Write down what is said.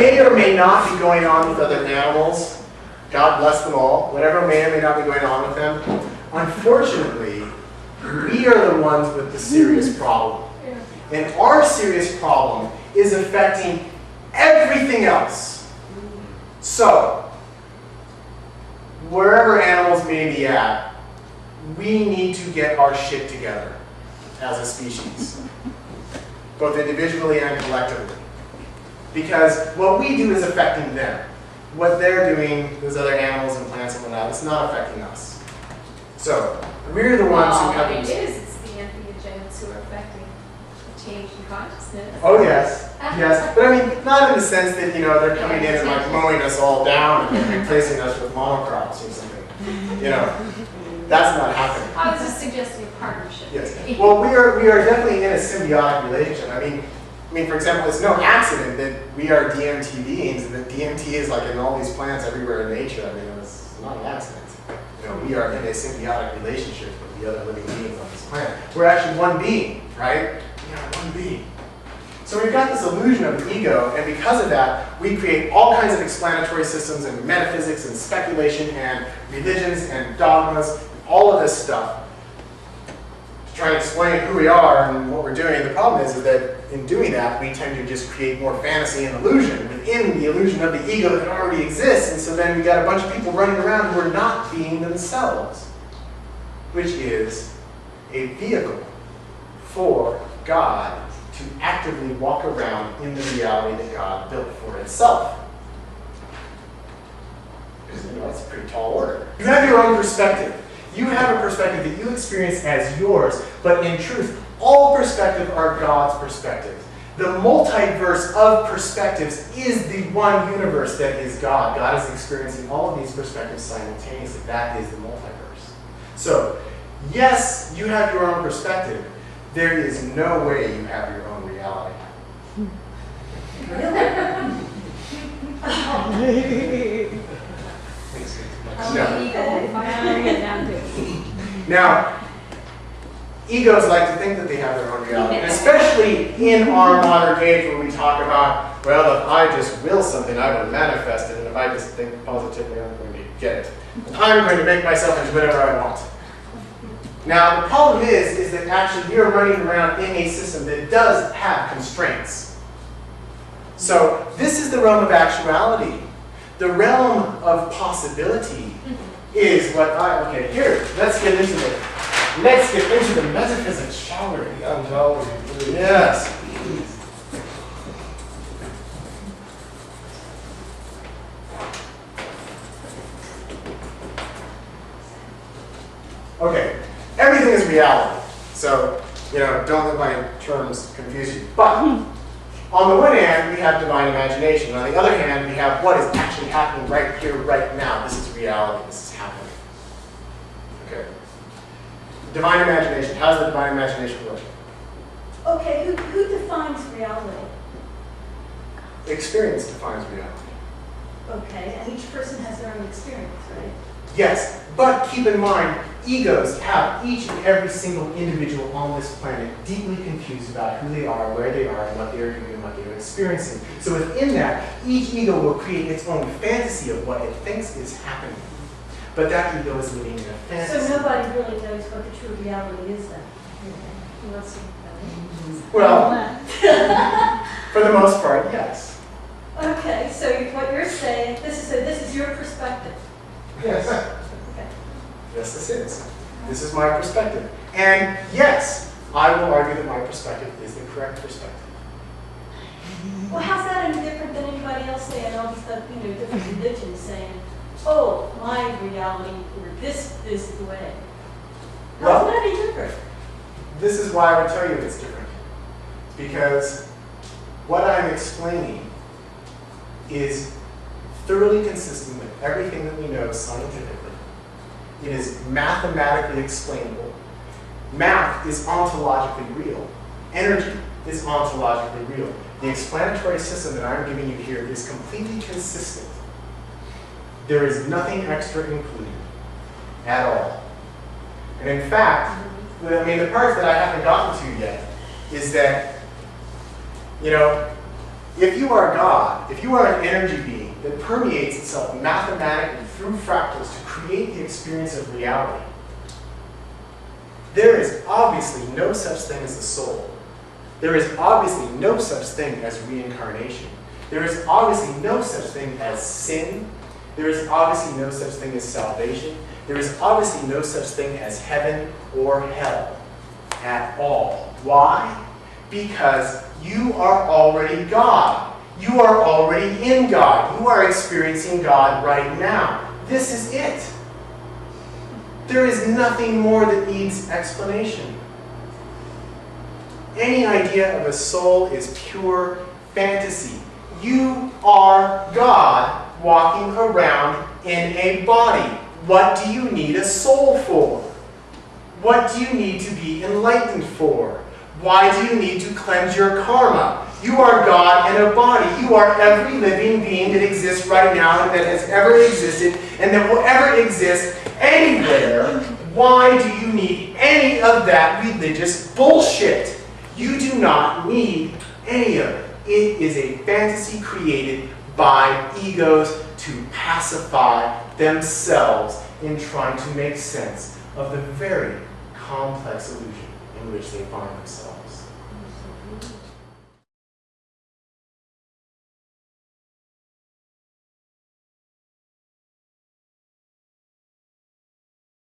may or may not be going on with other animals, God bless them all, whatever may or may not be going on with them, unfortunately, we are the ones with the serious problem. And our serious problem is affecting everything else. So, wherever animals may be at, we need to get our shit together as a species, both individually and collectively. Because what we do is affecting them. What they're doing, those other animals and plants and whatnot, it's not affecting us. So, we're the ones who have it is. It's the entheogens who are affecting the change in consciousness. Oh yes, yes. But I mean, not in the sense that, you know, they're coming in and like mowing us all down and replacing us with monocrops or something. You know, that's not happening. I was just suggesting a partnership. Yes. Well, we are definitely in a symbiotic relationship. I mean, for example, it's no accident that we are DMT beings and that DMT is like in all these plants everywhere in nature. I mean, it's not an accident. You know, we are in a symbiotic relationship with the other living beings on this planet. We're actually one being, right? We are one being. So we've got this illusion of the ego, and because of that, we create all kinds of explanatory systems and metaphysics and speculation and religions and dogmas, all of this stuff to try and explain who we are and what we're doing. The problem is that in doing that, we tend to just create more fantasy and illusion within the illusion of the ego that already exists, and so then we got a bunch of people running around who are not being themselves, which is a vehicle for God to actively walk around in the reality that God built for itself. Because, you know, that's a pretty tall order. You have your own perspective. You have a perspective that you experience as yours, but in truth, all perspectives are God's perspectives. The multiverse of perspectives is the one universe that is God. God is experiencing all of these perspectives simultaneously. That is the multiverse. So, yes, you have your own perspective. There is no way you have your own reality. Now, egos like to think that they have their own reality, and especially in our modern age where we talk about, well, if I just will something, I will manifest it, and if I just think positively, I'm going to get it. I'm going to make myself into whatever I want. Now, the problem is that actually you're running around in a system that does have constraints. So this is the realm of actuality. The realm of possibility is what okay, here, let's get into the metaphysics, shall we? Yes. Okay. Everything is reality. So, you know, don't let my terms confuse you. But on the one hand, we have divine imagination. On the other hand, we have what is actually happening right here, right now. This is reality. This is happening. Okay. Divine imagination. How does the divine imagination work? Okay, who defines reality? Experience defines reality. Okay, and each person has their own experience, right? Yes, but keep in mind, egos have each and every single individual on this planet deeply confused about who they are, where they are, and what they are doing, and what they are experiencing. So within that, each ego will create its own fantasy of what it thinks is happening. But that ego is living in a fantasy. So nobody really knows what the true reality is then? Unless you well, for the most part, yes. Okay, so what you're saying, this is your perspective. Yes. Okay. Yes, this is. This is my perspective. And yes, I will argue that my perspective is the correct perspective. Well, how's that any different than anybody else saying all these different religions saying, oh, my reality, or this is the way? How's that any different? This is why I would tell you it's different. Because what I'm explaining is thoroughly consistent with everything that we know scientifically. It is mathematically explainable. Math is ontologically real. Energy is ontologically real. The explanatory system that I'm giving you here is completely consistent. There is nothing extra included at all. And in fact, I mean, the part that I haven't gotten to yet is that, you know, If you are God, if you are an energy being that permeates itself mathematically through fractals to create the experience of reality, there is obviously no such thing as the soul. There is obviously no such thing as reincarnation. There is obviously no such thing as sin. There is obviously no such thing as salvation. There is obviously no such thing as heaven or hell at all. Why? Because you are already God. You are already in God. You are experiencing God right now. This is it. There is nothing more that needs explanation. Any idea of a soul is pure fantasy. You are God walking around in a body. What do you need a soul for? What do you need to be enlightened for? Why do you need to cleanse your karma? You are God in a body. You are every living being that exists right now and that has ever existed and that will ever exist anywhere. Why do you need any of that religious bullshit? You do not need any of it. It is a fantasy created by egos to pacify themselves in trying to make sense of the very complex illusion in which they find themselves.